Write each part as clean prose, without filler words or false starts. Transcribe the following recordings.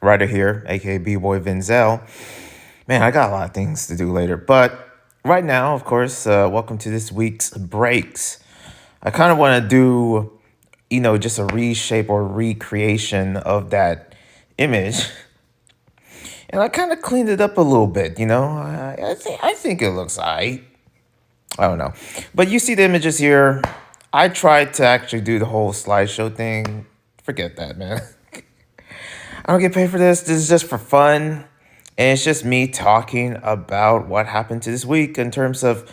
Writer here, aka B-Boy Vinzel. Man, I got a lot of things to do later. But right now, of course, welcome to this week's breaks. I kind of want to do, just a reshape or recreation of that image. And I kind of cleaned it up a little bit. I think it looks alright. I don't know. But you see the images here. I tried to actually do the whole slideshow thing. Forget that, man. I don't get paid for this. This is just for fun. And it's just me talking about what happened to this week in terms of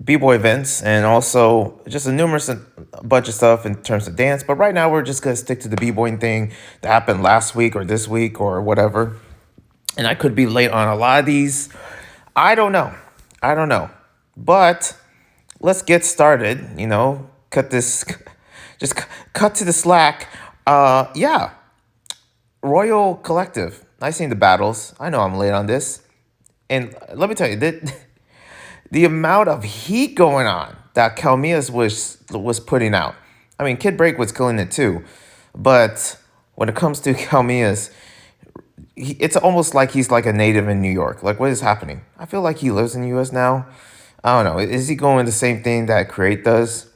b-boy events and also just a bunch of stuff in terms of dance. But right now we're just gonna stick to the b-boying thing that happened last week or this week or whatever. And I could be late on a lot of these. I don't know. I don't know. But let's get started. Cut this, just cut to the slack. Yeah, Royal Collective. I've seen the battles. I know I'm late on this. And let me tell you, the amount of heat going on that Kalmias was putting out. I mean, Kid Break was killing it too. But when it comes to Kalmias, it's almost like he's like a native in New York. Like, what is happening? I feel like he lives in the U.S. now. I don't know. Is he going the same thing that Create does?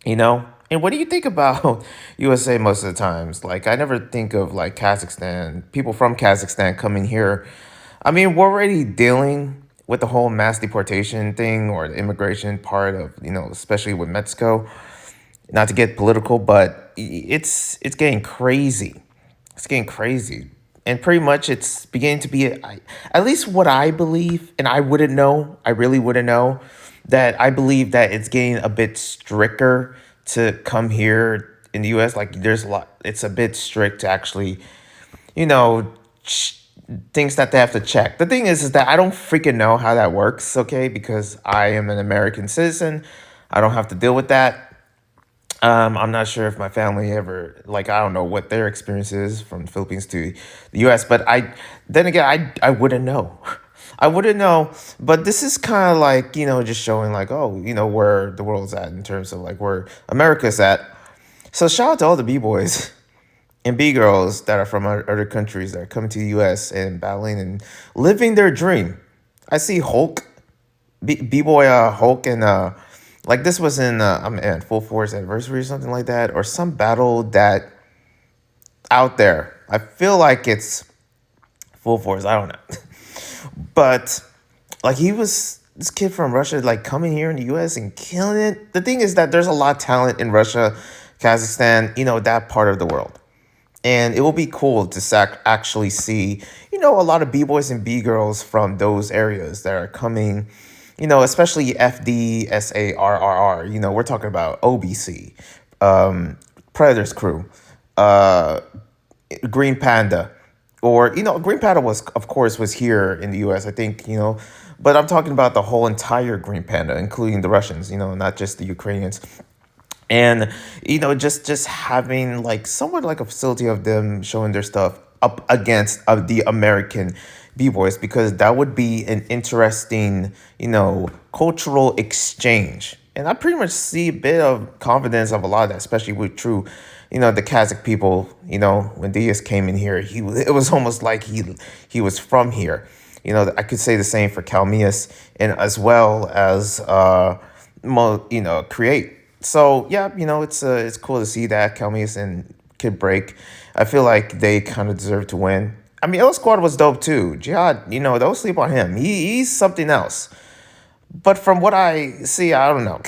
And what do you think about USA most of the times? Like, I never think of like Kazakhstan, people from Kazakhstan coming here. I mean, we're already dealing with the whole mass deportation thing or the immigration part of, especially with Mexico. Not to get political, but it's getting crazy. It's getting crazy. And pretty much it's beginning to be, at least what I believe, and I wouldn't know, I really wouldn't know, that I believe that it's getting a bit stricter to come here in the US. Like, there's a lot, it's a bit strict to actually, you know, things that they have to check. The thing is that I don't freaking know how that works, okay? Because I am an American citizen. I don't have to deal with that. I'm not sure if my family ever, like, I don't know what their experience is from the Philippines to the US, but then again, I wouldn't know. I wouldn't know, but this is kind of like, just showing like, oh, where the world's at in terms of like where America's at. So shout out to all the B-boys and B-girls that are from other countries that are coming to the US and battling and living their dream. I see Hulk, B-boy Hulk and like this was in I'm in Full Force Anniversary or something like that, or some battle that out there. I feel like it's Full Force. I don't know, but like he was this kid from Russia, like coming here in the U.S. and killing it. The thing is that there's a lot of talent in Russia, Kazakhstan, that part of the world. And it will be cool to actually see, a lot of B-boys and B-girls from those areas that are coming, especially FDSARRR. We're talking about OBC, Predator's Crew, uh, Green Panda, or, Green Panda was, of course, was here in the US, I think, but I'm talking about the whole entire Green Panda, including the Russians, not just the Ukrainians. And just having like somewhat like a facility of them showing their stuff up against the American b-boys, because that would be an interesting cultural exchange. And I pretty much see a bit of confidence of a lot of that, especially with true the Kazakh people. When Diaz came in here, it was almost like he was from here. I could say the same for Kalmias, and as well as Create. So yeah, it's cool to see that Kelmies and Kid Break. I feel like they kind of deserve to win. I mean, L Squad was dope too. Jihad, don't sleep on him. He's something else. But from what I see, I don't know.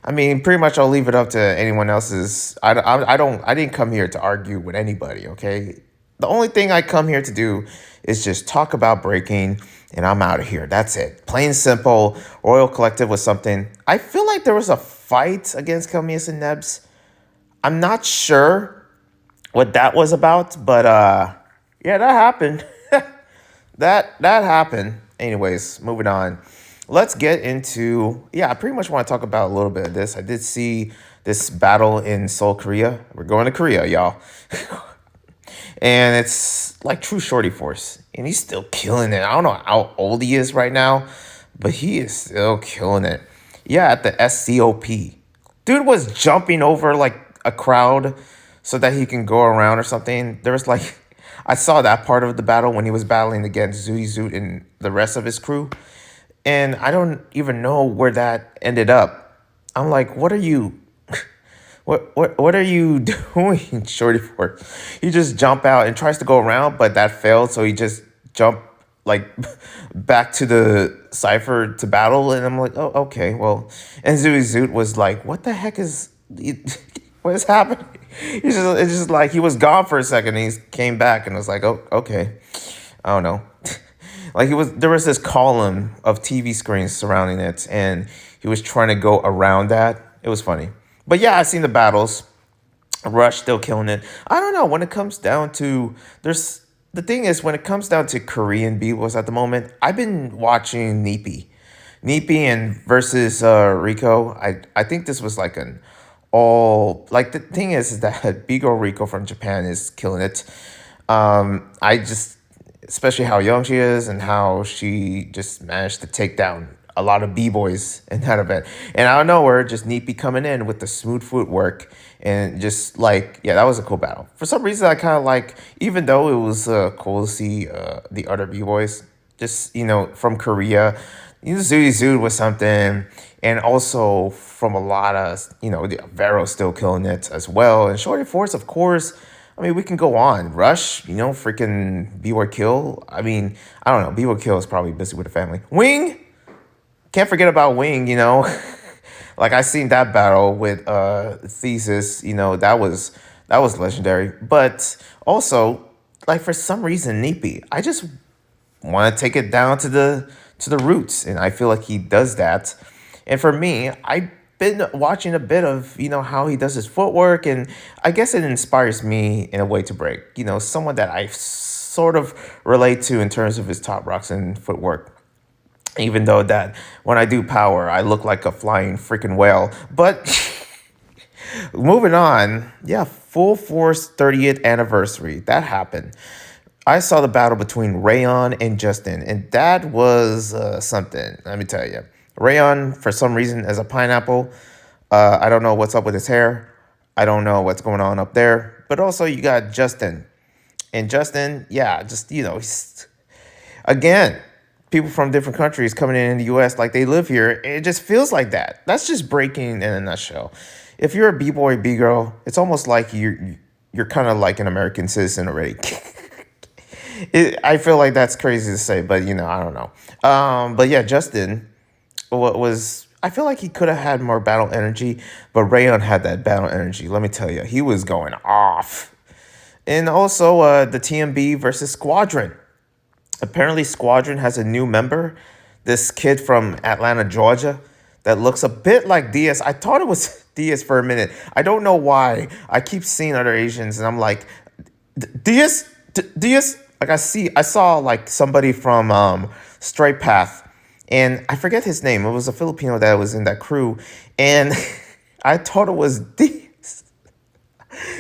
I mean, pretty much I'll leave it up to anyone else's. I didn't come here to argue with anybody. Okay, the only thing I come here to do is just talk about breaking, and I'm out of here. That's it. Plain simple. Royal Collective was something. I feel like there was a fight against Kelmius and Nebs. I'm not sure what that was about, but yeah, that happened. That happened. Anyways, moving on. Let's get into, I pretty much want to talk about a little bit of this. I did see this battle in Seoul, Korea. We're going to Korea, y'all. And it's like true shorty force. And he's still killing it. I don't know how old he is right now, but he is still killing it. Yeah, at the SCOP. Dude was jumping over like a crowd so that he can go around or something. There was like, I saw that part of the battle when he was battling against Zooey Zoot and the rest of his crew, and I don't even know where that ended up. I'm like, what are you? What are you doing, Shorty Ford? He just jump out and tries to go around, but that failed, so he just jumped like back to the cipher to battle, and I'm like, oh, okay, well. And Zooey Zoot was like, what the heck is what is happening? It's just like he was gone for a second, and he came back, and I was like, oh, okay, I don't know. Like there was this column of TV screens surrounding it, and he was trying to go around that. It was funny. But yeah, I've seen the battles. Rush still killing it. I don't know when it comes down to there's the thing is when it comes down to Korean b-boys at the moment. I've been watching Neepy and versus Rico. I think this was like an all like the thing is that Big Girl Rico from Japan is killing it. I just especially how young she is and how she just managed to take down a lot of b-boys in that event. And out of nowhere, just Neepy coming in with the smooth footwork and just like, yeah, that was a cool battle. For some reason, I kind of like, even though it was cool to see the other b-boys, just, from Korea, Zooey Zood was something. And also from a lot of, the Varao still killing it as well. And Shorty Force, of course, I mean, we can go on. Rush, freaking B-Boy Kill. I mean, I don't know. B-Boy Kill is probably busy with the family. Wing, can't forget about Wing. Like I seen that battle with Thesis, that was legendary. But also, like for some reason, Neepy, I just want to take it down to the roots, and I feel like he does that. And for me, I've been watching a bit of how he does his footwork, and I guess it inspires me in a way to break. Someone that I sort of relate to in terms of his top rocks and footwork. Even though that when I do power, I look like a flying freaking whale. But moving on, yeah, Full Force 30th anniversary. That happened. I saw the battle between Rayon and Justin, and that was something. Let me tell you. Rayon, for some reason, as a pineapple, I don't know what's up with his hair. I don't know what's going on up there. But also, you got Justin. And Justin, yeah, just, he's, again, people from different countries coming in the U.S. like they live here. It just feels like that. That's just breaking in a nutshell. If you're a b-boy, b-girl, it's almost like you're kind of like an American citizen already. I feel like that's crazy to say, but I don't know. But yeah, Justin was. I feel like he could have had more battle energy, but Rayon had that battle energy. Let me tell you, he was going off. And also the TMB versus Squadron. Apparently, Squadron has a new member, this kid from Atlanta, Georgia, that looks a bit like Diaz. I thought it was Diaz for a minute. I don't know why. I keep seeing other Asians, and I'm like, Diaz? Diaz? Like, I saw, like, somebody from Straight Path, and I forget his name. It was a Filipino that was in that crew, and I thought it was Diaz.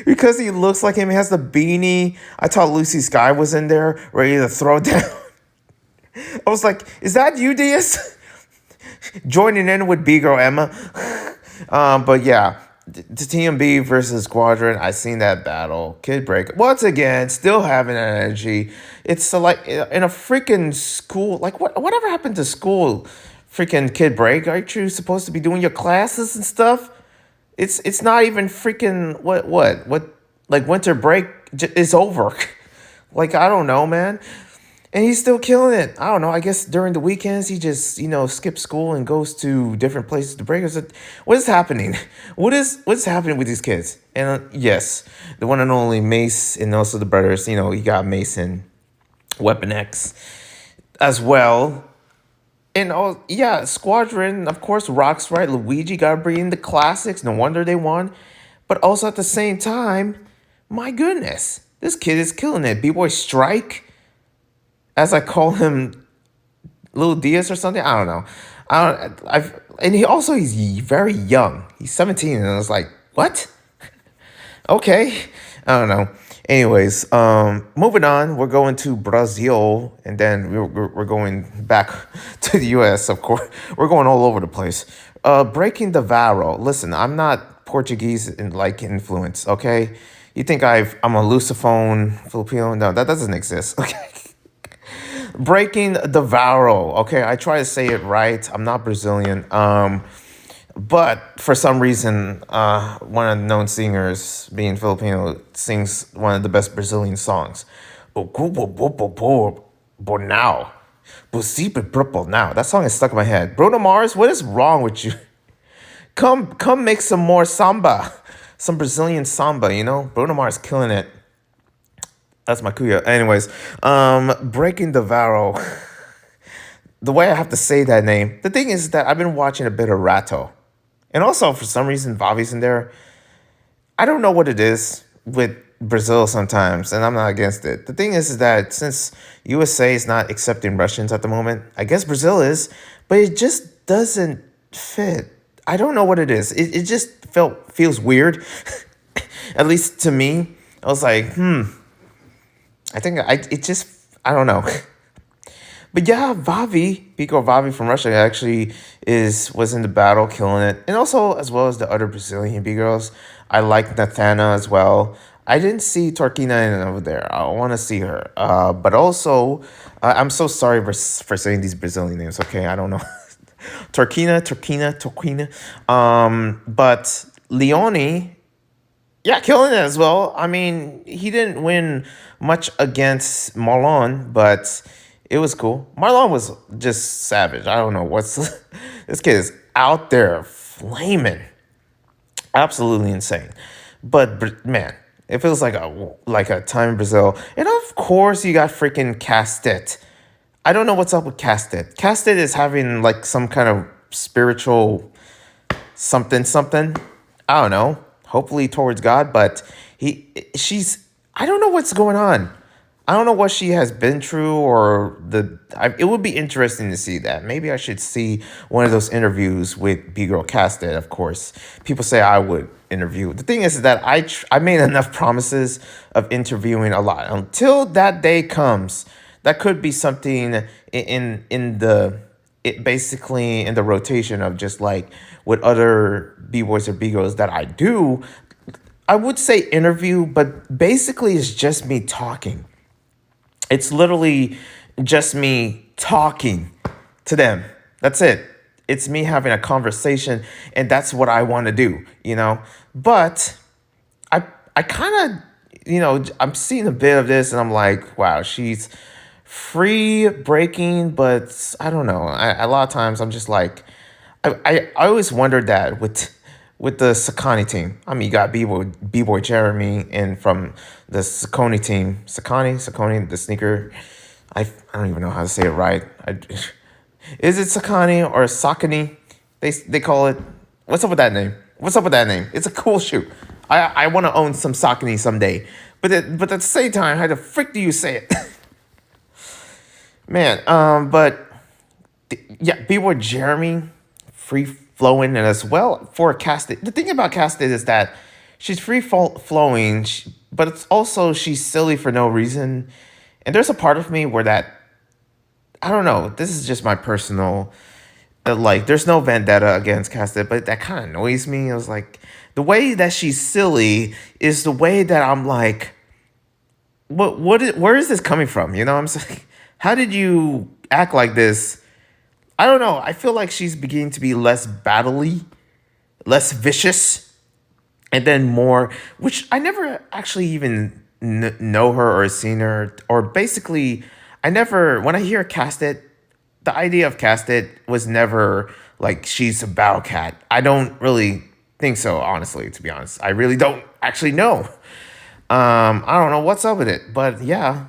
Because he looks like him, he has the beanie. I thought Lucy Sky was in there, ready to throw down. I was like, is that you, Diaz? Joining in with B-Girl Emma. But yeah, the TMB versus Squadron, I seen that battle. Kid Break, once again, still having energy. It's like in a freaking school. Like, whatever happened to school? Freaking Kid Break, aren't you supposed to be doing your classes and stuff? It's not even freaking what like winter break is over. Like, I don't know, man. And he's still killing it. I don't know. I guess during the weekends he just skips school and goes to different places to break. What is happening? What's happening with these kids? And yes, the one and only Mace and also the brothers. You got Mace and Weapon X as well. And yeah, Squadron, of course, rocks, right? Luigi got to bring in the classics. No wonder they won. But also at the same time, my goodness, this kid is killing it. B-Boy Strike, as I call him, Little Diaz or something. I don't know. And he's very young. He's 17, and I was like, what? Okay, I don't know. Anyways, moving on, we're going to Brazil, and then we're going back to the U.S., of course. We're going all over the place. Breaking the Varao. Listen, I'm not Portuguese in like influence, okay? You think I'm a Lusophone Filipino? No, that doesn't exist. Okay. Breaking the Varao. Okay, I try to say it right. I'm not Brazilian. But for some reason, one of the known singers, being Filipino, sings one of the best Brazilian songs. Now. Now. That song is stuck in my head. Bruno Mars, what is wrong with you? Come make some more samba. Some Brazilian samba, you know? Bruno Mars killing it. That's my kuya. Anyways, Breaking the Varro. The way I have to say that name. The thing is that I've been watching a bit of Rato. And also, for some reason, Bobby's in there. I don't know what it is with Brazil sometimes, and I'm not against it. The thing is that since USA is not accepting Russians at the moment, I guess Brazil is, but it just doesn't fit. I don't know what it is. It just feels weird, at least to me. I was like, I think I don't know. But yeah, Vavi, Pico Vavi from Russia actually was in the battle, killing it. And also, as well as the other Brazilian B-girls, I like Nathana as well. I didn't see Torquina over there. I want to see her. But also, I'm so sorry for saying these Brazilian names, okay? I don't know. Torquina. But Leone, yeah, killing it as well. I mean, he didn't win much against Marlon, but it was cool. Marlon was just savage. I don't know what's this kid is out there flaming, absolutely insane. But man, it feels like a time in Brazil. And of course, you got freaking Castet. I don't know what's up with Castet. Castet is having like some kind of spiritual something. I don't know. Hopefully towards God, but she's. I don't know what's going on. I don't know what she has been through, it would be interesting to see that. Maybe I should see one of those interviews with B-Girl Casted, of course. People say I would interview. The thing is that I made enough promises of interviewing a lot. Until that day comes, that could be something basically in the rotation of just like with other B-boys or B-girls that I do. I would say interview, but basically it's just me talking. It's literally just me talking to them. That's it. It's me having a conversation, and that's what I want to do, you know? But I kind of, I'm seeing a bit of this, and I'm like, wow, she's free breaking, but I don't know. A lot of times I'm just like, I always wondered that with the Sakani team. I mean, you got B-Boy Jeremy and from the Sakoni team. Sakoni, the sneaker. I don't even know how to say it right. Is it Sakani or Sakani? They call it. What's up with that name? It's a cool shoe. I want to own some Sakani someday. But at the same time, how the frick do you say it? Man, yeah, B-Boy Jeremy, free flowing, and as well for Casted. The thing about Casted is that she's free flowing, but it's also she's silly for no reason. And there's a part of me where I don't know. This is just my personal, there's no vendetta against Casted, but that kind of annoys me. I was like, the way that she's silly is the way that I'm like, where is this coming from? You know what I'm saying? How did you act like this? I don't know. I feel like she's beginning to be less battly, less vicious, and then more, which I never actually even know her or seen her, or basically, when I hear Casted, the idea of Casted was never like she's a battle cat. I don't really think so, honestly, to be honest. I really don't actually know. I don't know what's up with it, but yeah,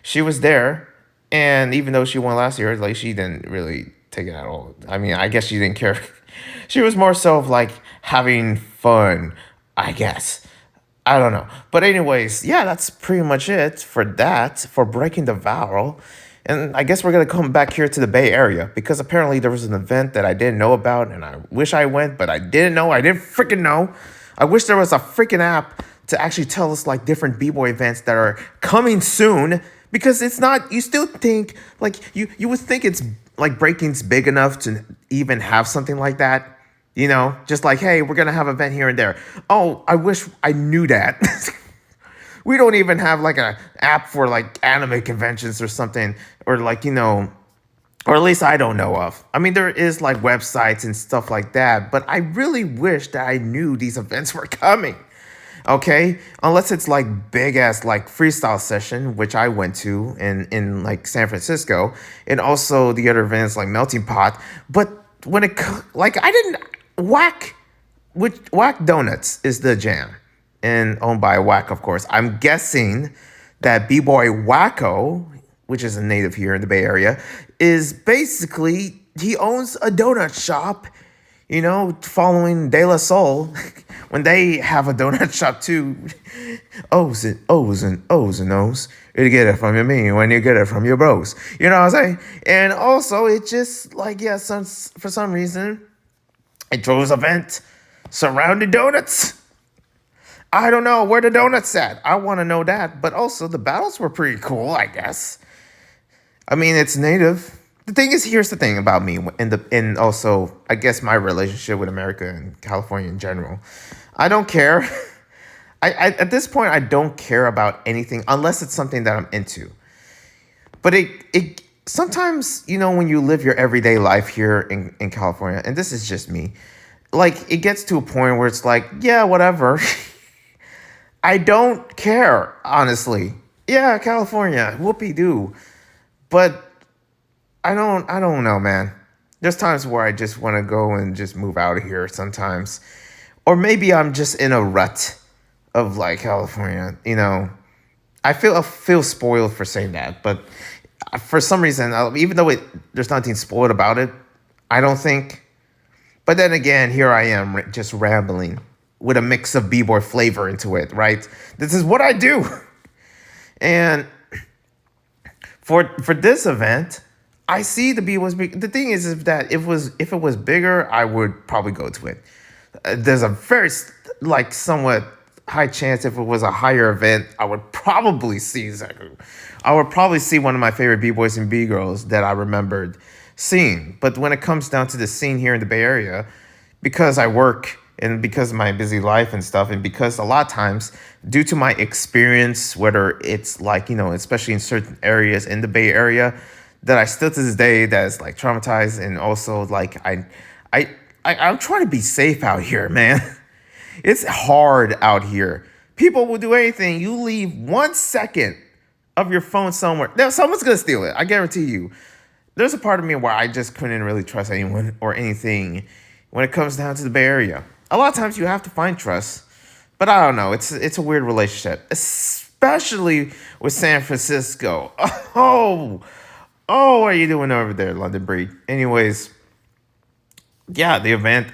she was there. And even though she won last year, like she didn't really take it at all. I mean, I guess she didn't care. She was more so of like having fun, I guess. I don't know. But anyways, yeah, that's pretty much it for Breaking the Vow. And I guess we're going to come back here to the Bay Area because apparently there was an event that I didn't know about and I wish I went, but I didn't know. I didn't freaking know. I wish there was a freaking app to actually tell us like different B-boy events that are coming soon. Because it's not, you still think, like, you would think it's, like, breaking's big enough to even have something like that. You know? Just like, hey, we're going to have an event here and there. Oh, I wish I knew that. We don't even have like a app for like anime conventions or something, or like or at least I don't know of. I mean, there is like websites and stuff like that, but I really wish that I knew these events were coming. Okay, unless it's like big ass like freestyle session, which I went to in like San Francisco, and also the other events like Melting Pot. But when like I didn't Whack Donuts is the jam, and owned by Whack, of course. I'm guessing that B-boy Wacko, which is a native here in the Bay Area, is basically he owns a donut shop, following De La Soul. When they have a donut shop too, O's and O's and O's and O's. You get it from your me when you get it from your bros. You know what I'm saying? And also, it just like, yeah, for some reason, it throws event surrounding donuts. I don't know where the donuts at. I want to know that. But also, the battles were pretty cool, I guess. I mean, it's native. The thing is, here's the thing about me, and also, I guess my relationship with America and California in general. I don't care. I at this point, I don't care about anything unless it's something that I'm into. But it sometimes, when you live your everyday life here in California, and this is just me, like it gets to a point where it's like, yeah, whatever. I don't care, honestly. Yeah, California, whoopee-doo. But I don't know, man. There's times where I just want to go and just move out of here sometimes. Or maybe I'm just in a rut of like California, I feel spoiled for saying that, but for some reason, even though there's nothing spoiled about it, I don't think. But then again, here I am just rambling with a mix of b-boy flavor into it, right? This is what I do. And for this event, I see the b-boys. The thing is that if it was bigger, I would probably go to it. There's a very like somewhat high chance if it was a higher event, I would probably see Zaku. I would probably see one of my favorite b-boys and b-girls that I remembered seeing. But when it comes down to the scene here in the Bay Area, because I work and because of my busy life and stuff, and because a lot of times, due to my experience, whether it's like, especially in certain areas in the Bay Area, that I still to this day that is like traumatized, and also like I'm trying to be safe out here, man. It's hard out here. People will do anything. You leave 1 second of your phone somewhere. Now, someone's going to steal it. I guarantee you. There's a part of me where I just couldn't really trust anyone or anything when it comes down to the Bay Area. A lot of times you have to find trust. But I don't know. It's a weird relationship. Especially with San Francisco. Oh, what are you doing over there, London Breed? Anyways, yeah, the event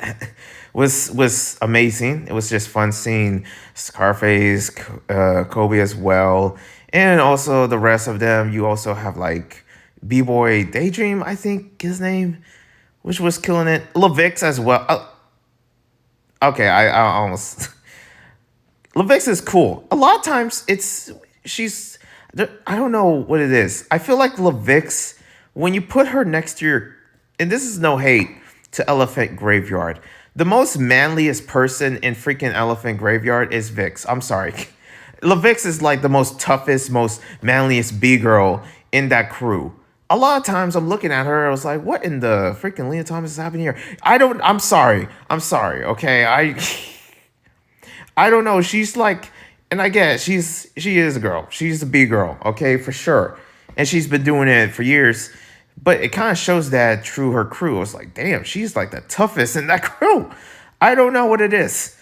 was amazing. It was just fun seeing Scarface, Kobe as well, and also the rest of them. You also have like B-Boy Daydream, I think his name, which was killing it. Levix as well. Okay, I almost. Levix is cool. A lot of times she's. I don't know what it is. I feel like Levix, when you put her next to your, and this is no hate to Elephant Graveyard, the most manliest person in freaking Elephant Graveyard is Vix. I'm sorry. LaVix is like the most toughest, most manliest B-girl in that crew. A lot of times I'm looking at her, I was like, what in the freaking Leah Thomas is happening here? I'm sorry, okay? I don't know. She's like, and I guess she is a girl. She's a B-girl, okay, for sure. And she's been doing it for years. But it kind of shows that through her crew. I was like, damn, she's like the toughest in that crew. I don't know what it is.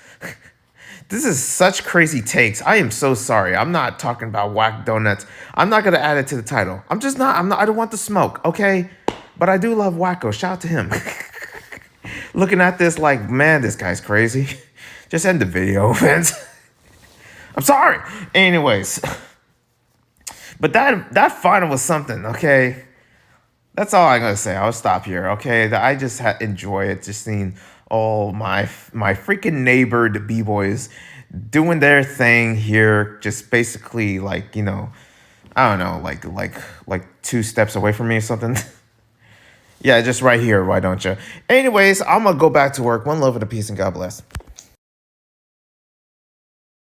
This is such crazy takes. I am so sorry. I'm not talking about Whackdonuts. I'm not going to add it to the title. I'm not, I don't want the smoke, okay? But I do love Wacko. Shout out to him. Looking at this like, man, this guy's crazy. Just end the video, fans. I'm sorry. Anyways. But that final was something, okay? That's all I'm gonna say. I'll stop here, okay? I just enjoy it, just seeing all my freaking neighbored b-boys doing their thing here, just basically like, I don't know, like 2 steps away from me or something. Yeah, just right here, why don't you? Anyways, I'm gonna go back to work. One love and a peace, and God bless.